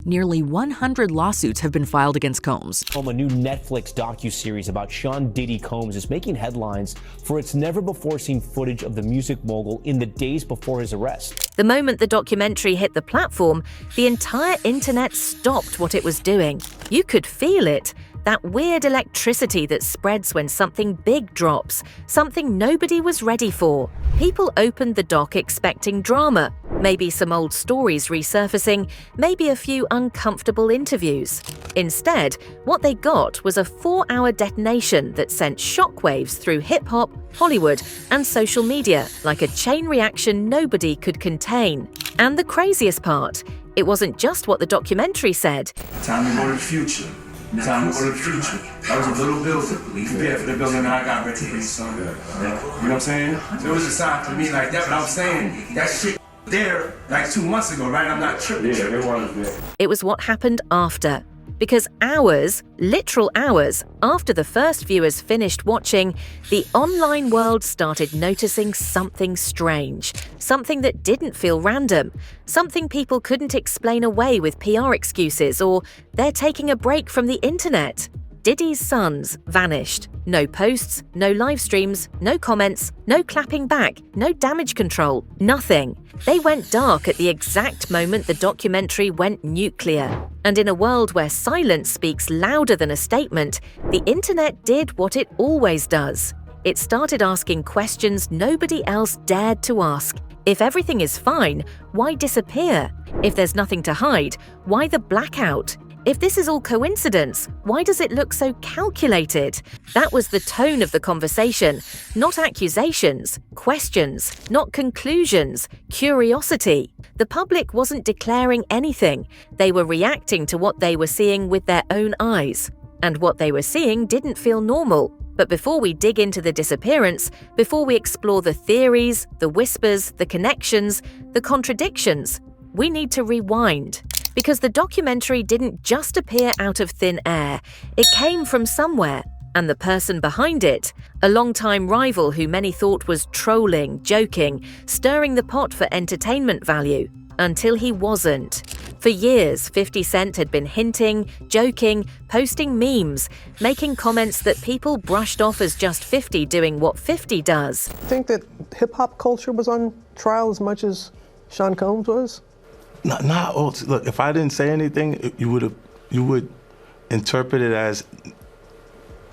nearly 100 lawsuits have been filed against Combs. A new Netflix docuseries about Sean Diddy Combs is making headlines for its never-before-seen footage of the music mogul in the days before his arrest. The moment the documentary hit the platform, the entire internet stopped what it was doing. You could feel it. That weird electricity that spreads when something big drops, something nobody was ready for. People opened the doc expecting drama, maybe some old stories resurfacing, maybe a few uncomfortable interviews. Instead, what they got was a 4-hour detonation that sent shockwaves through hip-hop, Hollywood, and social media like a chain reaction nobody could contain. And the craziest part, it wasn't just what the documentary said. Time to go to the future. Time to go to the future. That was a little building. Prepare for the building that I got ready for you, son. You know what I'm saying? So it was a sign to me like that, but I'm saying that shit there like 2 months ago, right? I'm not tripping. Yeah, it was there. It was what happened after. Because hours, literal hours, after the first viewers finished watching, the online world started noticing something strange, something that didn't feel random, something people couldn't explain away with PR excuses or they're taking a break from the internet. Diddy's sons vanished. No posts, no live streams, no comments, no clapping back, no damage control, nothing. They went dark at the exact moment the documentary went nuclear. And in a world where silence speaks louder than a statement, the internet did what it always does. It started asking questions nobody else dared to ask. If everything is fine, why disappear? If there's nothing to hide, why the blackout? If this is all coincidence, why does it look so calculated? That was the tone of the conversation. Not accusations, questions, not conclusions, curiosity. The public wasn't declaring anything. They were reacting to what they were seeing with their own eyes. And what they were seeing didn't feel normal. But before we dig into the disappearance, before we explore the theories, the whispers, the connections, the contradictions, we need to rewind. Because the documentary didn't just appear out of thin air, it came from somewhere, and the person behind it, a longtime rival who many thought was trolling, joking, stirring the pot for entertainment value, until he wasn't. For years, 50 Cent had been hinting, joking, posting memes, making comments that people brushed off as just 50 doing what 50 does. I think that hip-hop culture was on trial as much as Sean Combs was. Not all. Look, if I didn't say anything, you would interpret it as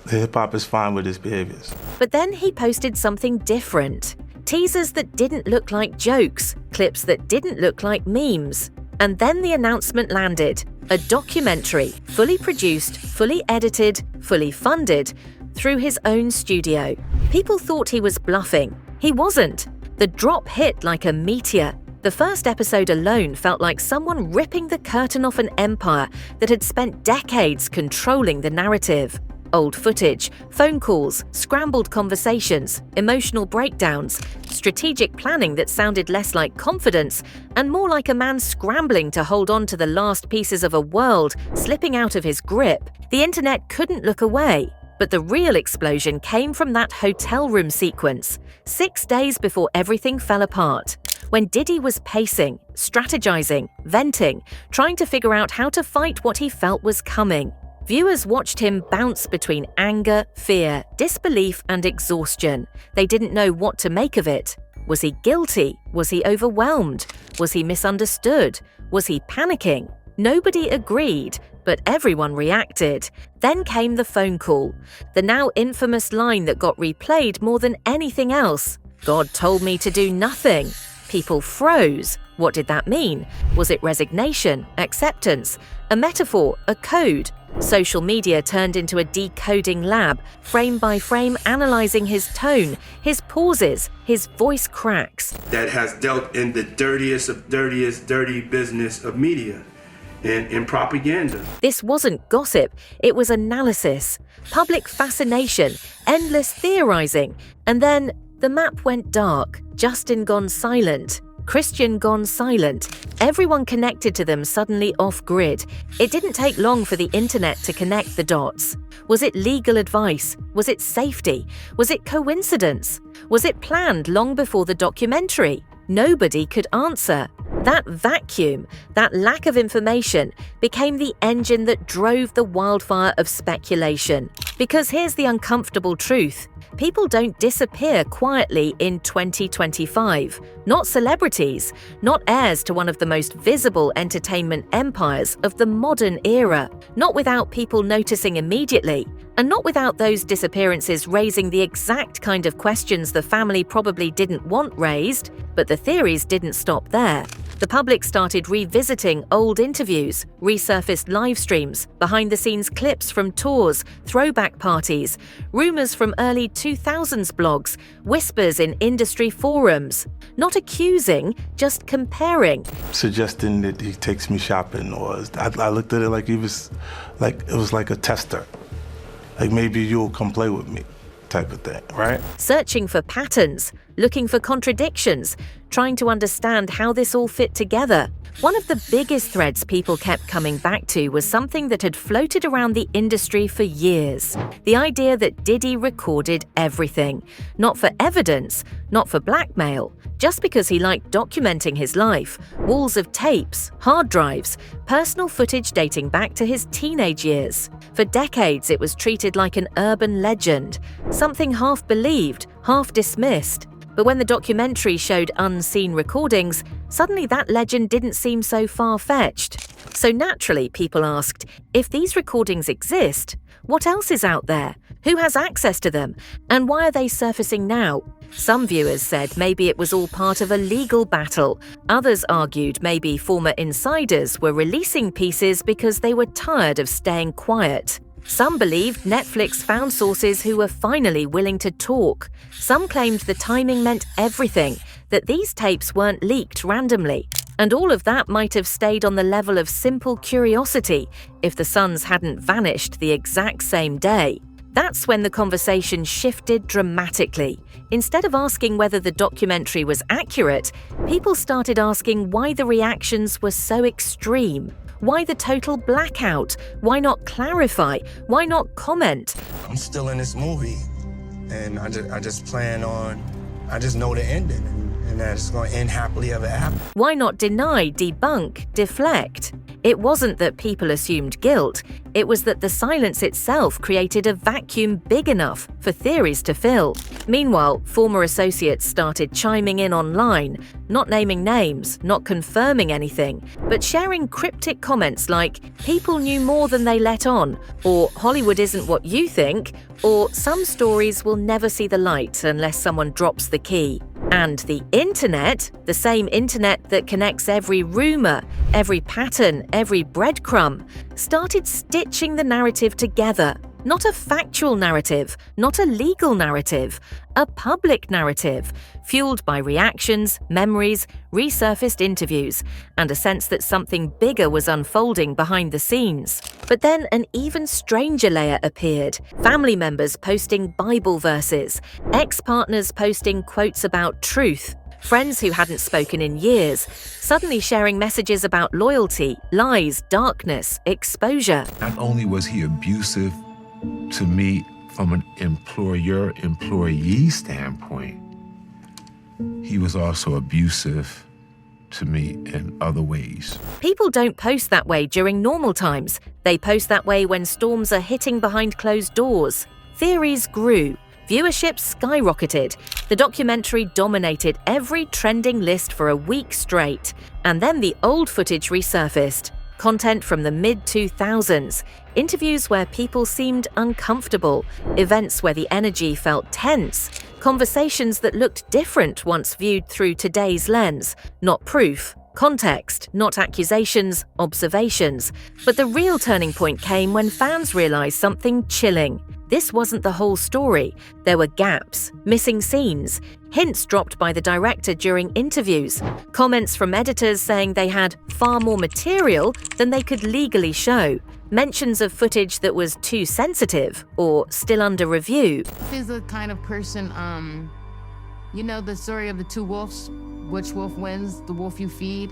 hip hop is fine with his behaviors. But then he posted something different. Teasers that didn't look like jokes, clips that didn't look like memes. And then the announcement landed. A documentary, fully produced, fully edited, fully funded, through his own studio. People thought he was bluffing. He wasn't. The drop hit like a meteor. The first episode alone felt like someone ripping the curtain off an empire that had spent decades controlling the narrative. Old footage, phone calls, scrambled conversations, emotional breakdowns, strategic planning that sounded less like confidence and more like a man scrambling to hold on to the last pieces of a world slipping out of his grip. The internet couldn't look away. But the real explosion came from that hotel room sequence, 6 days before everything fell apart. When Diddy was pacing, strategizing, venting, trying to figure out how to fight what he felt was coming. Viewers watched him bounce between anger, fear, disbelief, and exhaustion. They didn't know what to make of it. Was he guilty? Was he overwhelmed? Was he misunderstood? Was he panicking? Nobody agreed, but everyone reacted. Then came the phone call, the now infamous line that got replayed more than anything else. God told me to do nothing. People froze. What did that mean? Was it resignation, acceptance, a metaphor, a code? Social media turned into a decoding lab, frame by frame analyzing his tone, his pauses, his voice cracks. That has dealt in the dirtiest of dirty business of media and propaganda. This wasn't gossip, it was analysis, public fascination, endless theorizing, and then the map went dark. Justin gone silent. Christian gone silent. Everyone connected to them suddenly off-grid. It didn't take long for the internet to connect the dots. Was it legal advice? Was it safety? Was it coincidence? Was it planned long before the documentary? Nobody could answer. That vacuum, that lack of information, became the engine that drove the wildfire of speculation. Because here's the uncomfortable truth. People don't disappear quietly in 2025. Not celebrities, not heirs to one of the most visible entertainment empires of the modern era. Not without people noticing immediately. And not without those disappearances raising the exact kind of questions the family probably didn't want raised. But the theories didn't stop there. The public started revisiting old interviews, resurfaced live streams, behind-the-scenes clips from tours, throwback parties, rumors from early 2000s blogs, whispers in industry forums. Not accusing, just comparing. Suggesting that he takes me shopping, or I looked at it like it was like a tester. Like, maybe you'll come play with me, type of thing, right? Searching for patterns, looking for contradictions, trying to understand how this all fit together. One of the biggest threads people kept coming back to was something that had floated around the industry for years. The idea that Diddy recorded everything. Not for evidence, not for blackmail, just because he liked documenting his life. Walls of tapes, hard drives, personal footage dating back to his teenage years. For decades, it was treated like an urban legend, something half believed, half dismissed. But when the documentary showed unseen recordings, suddenly that legend didn't seem so far-fetched. So naturally, people asked, if these recordings exist, what else is out there? Who has access to them? And why are they surfacing now? Some viewers said maybe it was all part of a legal battle. Others argued maybe former insiders were releasing pieces because they were tired of staying quiet. Some believed Netflix found sources who were finally willing to talk. Some claimed the timing meant everything, that these tapes weren't leaked randomly. And all of that might have stayed on the level of simple curiosity if the Suns hadn't vanished the exact same day. That's when the conversation shifted dramatically. Instead of asking whether the documentary was accurate, people started asking why the reactions were so extreme. Why the total blackout? Why not clarify? Why not comment? I'm still in this movie, and I just know the ending, and that it's going to end happily ever after. Why not deny, debunk, deflect? It wasn't that people assumed guilt, it was that the silence itself created a vacuum big enough for theories to fill. Meanwhile, former associates started chiming in online, not naming names, not confirming anything, but sharing cryptic comments like, "People knew more than they let on," or "Hollywood isn't what you think," or "Some stories will never see the light unless someone drops the key." And the internet, the same internet that connects every rumor, every pattern, every breadcrumb, started stitching the narrative together. Not a factual narrative, not a legal narrative, a public narrative, fueled by reactions, memories, resurfaced interviews, and a sense that something bigger was unfolding behind the scenes. But then an even stranger layer appeared. Family members posting Bible verses, ex-partners posting quotes about truth, friends who hadn't spoken in years, suddenly sharing messages about loyalty, lies, darkness, exposure. Not only was he abusive to me from an employer-employee standpoint, he was also abusive to me in other ways. People don't post that way during normal times. They post that way when storms are hitting behind closed doors. Theories grew. Viewership skyrocketed. The documentary dominated every trending list for a week straight. And then the old footage resurfaced. Content from the mid-2000s, interviews where people seemed uncomfortable, events where the energy felt tense, conversations that looked different once viewed through today's lens. Not proof, context, not accusations, observations. But the real turning point came when fans realized something chilling. This wasn't the whole story. There were gaps, missing scenes, hints dropped by the director during interviews, comments from editors saying they had far more material than they could legally show, mentions of footage that was too sensitive or still under review. He's the kind of person, you know the story of the two wolves? Which wolf wins? The wolf you feed?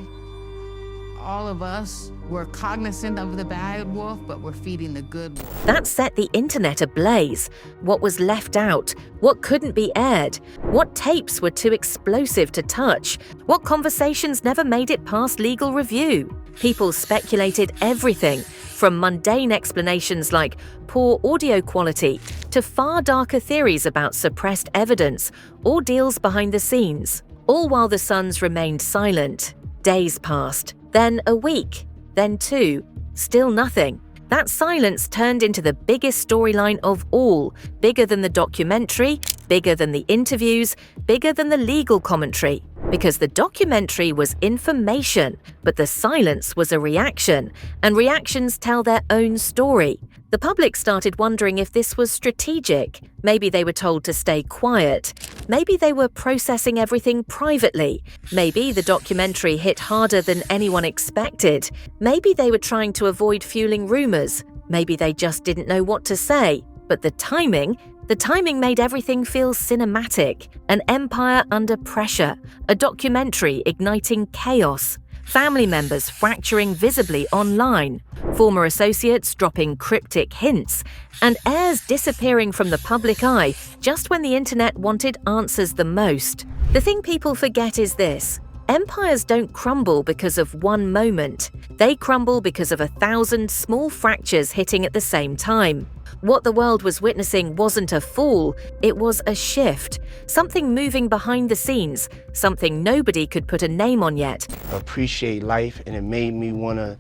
all of us were cognizant of the bad wolf, but we're feeding the good wolf. That set the internet ablaze. What was left out? What couldn't be aired? What tapes were too explosive to touch? What conversations never made it past legal review? People speculated everything, from mundane explanations like poor audio quality to far darker theories about suppressed evidence or deals behind the scenes, all while the Suns remained silent. Days passed, then a week, then 2, still nothing. That silence turned into the biggest storyline of all, bigger than the documentary, bigger than the interviews, bigger than the legal commentary. Because the documentary was information, but the silence was a reaction, and reactions tell their own story. The public started wondering if this was strategic. Maybe they were told to stay quiet. Maybe they were processing everything privately. Maybe the documentary hit harder than anyone expected. Maybe they were trying to avoid fueling rumors. Maybe they just didn't know what to say. But the timing made everything feel cinematic. An empire under pressure, a documentary igniting chaos, family members fracturing visibly online, former associates dropping cryptic hints, and heirs disappearing from the public eye just when the internet wanted answers the most. The thing people forget is this: empires don't crumble because of one moment. They crumble because of 1,000 small fractures hitting at the same time. What the world was witnessing wasn't a fall, it was a shift. Something moving behind the scenes, something nobody could put a name on yet. Appreciate life, and it made me want to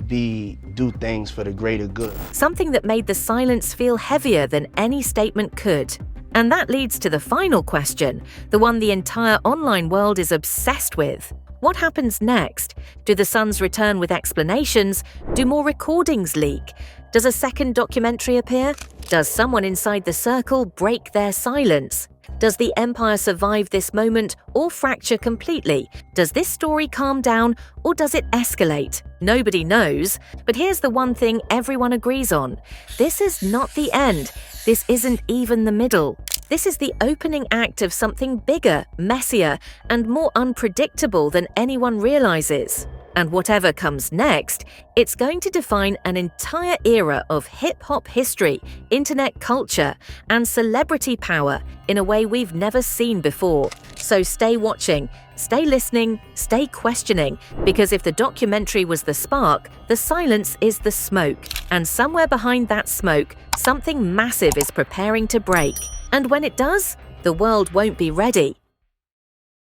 do things for the greater good. Something that made the silence feel heavier than any statement could. And that leads to the final question, the one the entire online world is obsessed with. What happens next? Do the Suns return with explanations? Do more recordings leak? Does a second documentary appear? Does someone inside the circle break their silence? Does the empire survive this moment or fracture completely? Does this story calm down or does it escalate? Nobody knows, but here's the one thing everyone agrees on. This is not the end. This isn't even the middle. This is the opening act of something bigger, messier, and more unpredictable than anyone realizes. And whatever comes next, it's going to define an entire era of hip-hop history, internet culture, and celebrity power in a way we've never seen before. So stay watching, stay listening, stay questioning, because if the documentary was the spark, the silence is the smoke. And somewhere behind that smoke, something massive is preparing to break. And when it does, the world won't be ready.